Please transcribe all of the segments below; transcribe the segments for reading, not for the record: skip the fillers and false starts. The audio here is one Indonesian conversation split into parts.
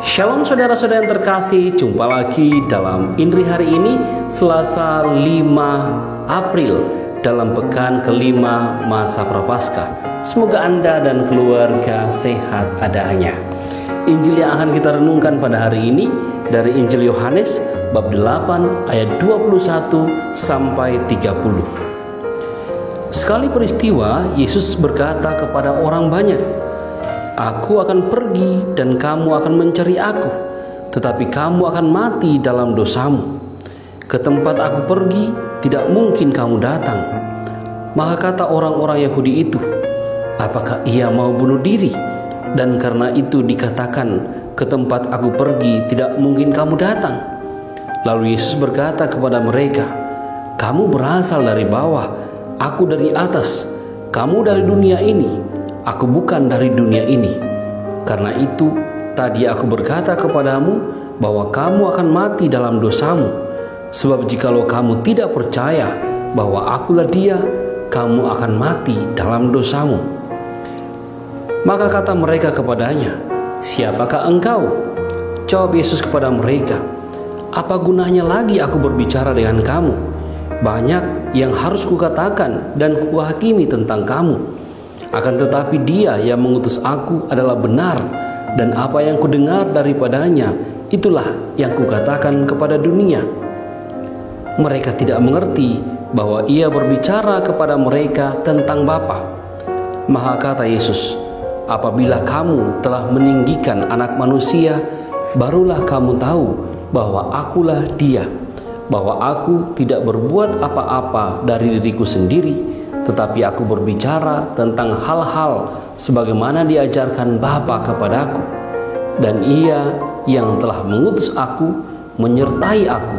Shalom saudara-saudara yang terkasih, jumpa lagi dalam Indri hari ini, Selasa 5 April dalam pekan kelima masa Prapaskah. Semoga Anda dan keluarga sehat adanya. Injil yang akan kita renungkan pada hari ini dari Injil Yohanes bab 8 ayat 21 sampai 30. Sekali peristiwa, Yesus berkata kepada orang banyak, "Aku akan pergi dan kamu akan mencari aku, tetapi kamu akan mati dalam dosamu. Ke tempat aku pergi, tidak mungkin kamu datang." Maka kata orang-orang Yahudi itu, "Apakah ia mau bunuh diri? Dan karena itu dikatakan, ke tempat aku pergi, tidak mungkin kamu datang." Lalu Yesus berkata kepada mereka, "Kamu berasal dari bawah, aku dari atas. Kamu dari dunia ini, aku bukan dari dunia ini. Karena itu, tadi aku berkata kepadamu bahwa kamu akan mati dalam dosamu. Sebab jikalau kamu tidak percaya bahwa akulah Dia, kamu akan mati dalam dosamu." Maka kata mereka kepadanya, "Siapakah engkau?" Jawab Yesus kepada mereka, "Apa gunanya lagi aku berbicara dengan kamu? Banyak yang harus kukatakan dan kuhakimi tentang kamu. Akan tetapi Dia yang mengutus aku adalah benar, dan apa yang kudengar daripadanya, itulah yang kukatakan kepada dunia." Mereka tidak mengerti bahwa Ia berbicara kepada mereka tentang Bapa. Maka kata Yesus, "Apabila kamu telah meninggikan Anak Manusia, barulah kamu tahu bahwa akulah Dia, bahwa aku tidak berbuat apa-apa dari diriku sendiri, tetapi aku berbicara tentang hal-hal sebagaimana diajarkan Bapa kepadaku. Dan Ia yang telah mengutus aku menyertai aku.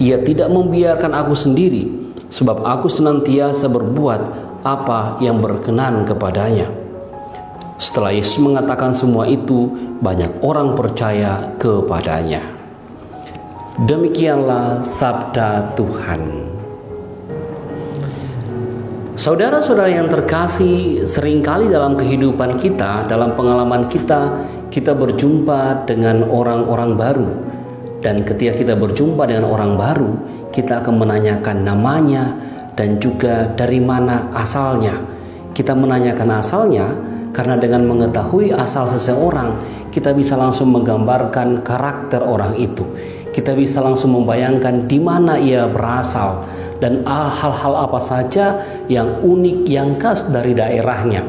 Ia tidak membiarkan aku sendiri, sebab aku senantiasa berbuat apa yang berkenan kepadanya." Setelah Yesus mengatakan semua itu, banyak orang percaya kepadanya. Demikianlah sabda Tuhan. Saudara-saudara yang terkasih, seringkali dalam kehidupan kita, dalam pengalaman kita berjumpa dengan orang-orang baru. Dan ketika kita berjumpa dengan orang baru, kita akan menanyakan namanya dan juga dari mana asalnya. Kita menanyakan asalnya karena dengan mengetahui asal seseorang, kita bisa langsung menggambarkan karakter orang itu. Kita bisa langsung membayangkan di mana ia berasal dan hal-hal apa saja yang unik, yang khas dari daerahnya.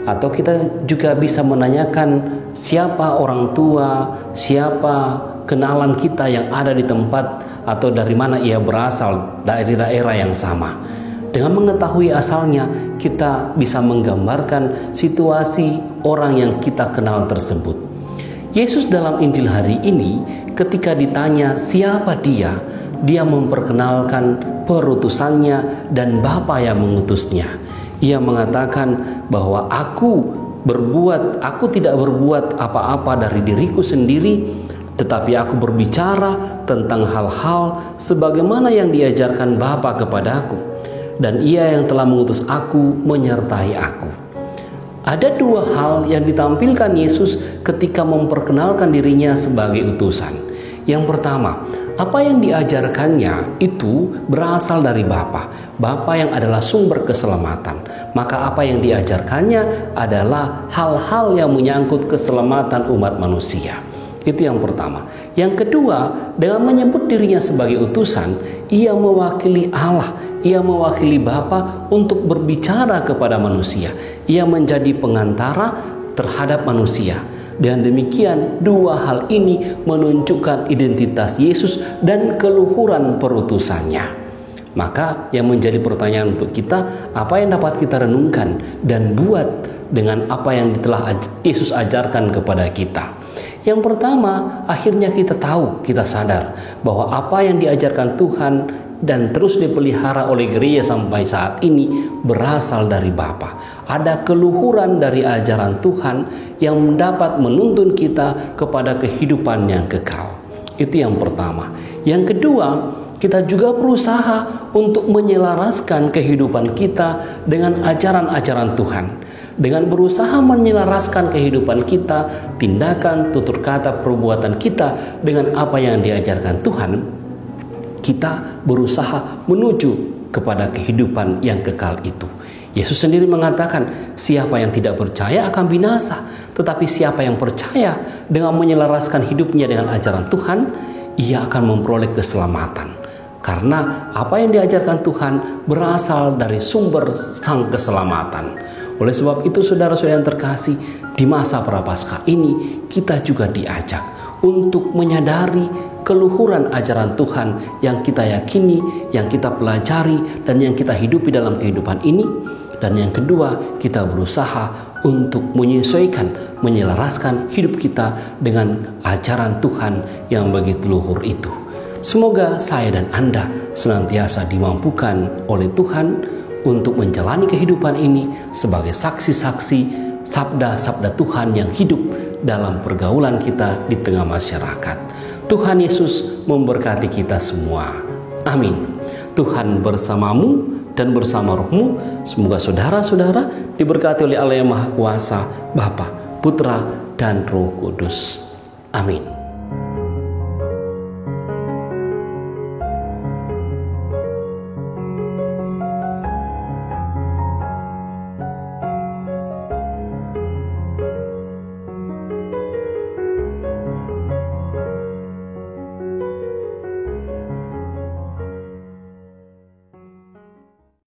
Atau kita juga bisa menanyakan siapa orang tua, siapa kenalan kita yang ada di tempat atau dari mana ia berasal dari daerah yang sama. Dengan mengetahui asalnya, kita bisa menggambarkan situasi orang yang kita kenal tersebut. Yesus dalam Injil hari ini ketika ditanya siapa Dia memperkenalkan perutusannya dan Bapa yang mengutusnya. Ia mengatakan bahwa aku tidak berbuat apa-apa dari diriku sendiri, tetapi aku berbicara tentang hal-hal sebagaimana yang diajarkan Bapa kepadaku, dan Ia yang telah mengutus aku menyertai aku. Ada dua hal yang ditampilkan Yesus ketika memperkenalkan dirinya sebagai utusan. Yang pertama, apa yang diajarkannya itu berasal dari Bapa yang adalah sumber keselamatan. Maka apa yang diajarkannya adalah hal-hal yang menyangkut keselamatan umat manusia. Itu yang pertama. Yang kedua, dengan menyebut dirinya sebagai utusan, Ia mewakili Allah, Ia mewakili Bapa untuk berbicara kepada manusia. Ia menjadi pengantara terhadap manusia. Dan demikian, dua hal ini menunjukkan identitas Yesus dan keluhuran perutusannya. Maka yang menjadi pertanyaan untuk kita, apa yang dapat kita renungkan dan buat dengan apa yang telah Yesus ajarkan kepada kita? Yang pertama, akhirnya kita sadar bahwa apa yang diajarkan Tuhan dan terus dipelihara oleh gereja sampai saat ini berasal dari Bapa. Ada keluhuran dari ajaran Tuhan yang dapat menuntun kita kepada kehidupan yang kekal. Itu yang pertama. Yang kedua, kita juga berusaha untuk menyelaraskan kehidupan kita dengan ajaran-ajaran Tuhan. dengan berusaha menyelaraskan kehidupan kita, tindakan, tutur kata, perbuatan kita dengan apa yang diajarkan Tuhan, kita berusaha menuju kepada kehidupan yang kekal itu. Yesus sendiri mengatakan, siapa yang tidak percaya akan binasa, tetapi siapa yang percaya dengan menyelaraskan hidupnya dengan ajaran Tuhan, ia akan memperoleh keselamatan. Karena apa yang diajarkan Tuhan berasal dari sumber sang keselamatan. Oleh sebab itu, saudara-saudara yang terkasih, di masa Prapaskah ini kita juga diajak untuk menyadari keluhuran ajaran Tuhan yang kita yakini, yang kita pelajari, dan yang kita hidupi dalam kehidupan ini. Dan yang kedua, kita berusaha untuk menyesuaikan, menyelaraskan hidup kita dengan ajaran Tuhan yang begitu luhur itu. Semoga saya dan Anda senantiasa dimampukan oleh Tuhan untuk menjalani kehidupan ini sebagai saksi-saksi sabda-sabda Tuhan yang hidup dalam pergaulan kita di tengah masyarakat. Tuhan Yesus memberkati kita semua. Amin. Tuhan bersamamu dan bersama rohmu. Semoga saudara-saudara diberkati oleh Allah yang Maha Kuasa, Bapa, Putra, dan Roh Kudus. Amin.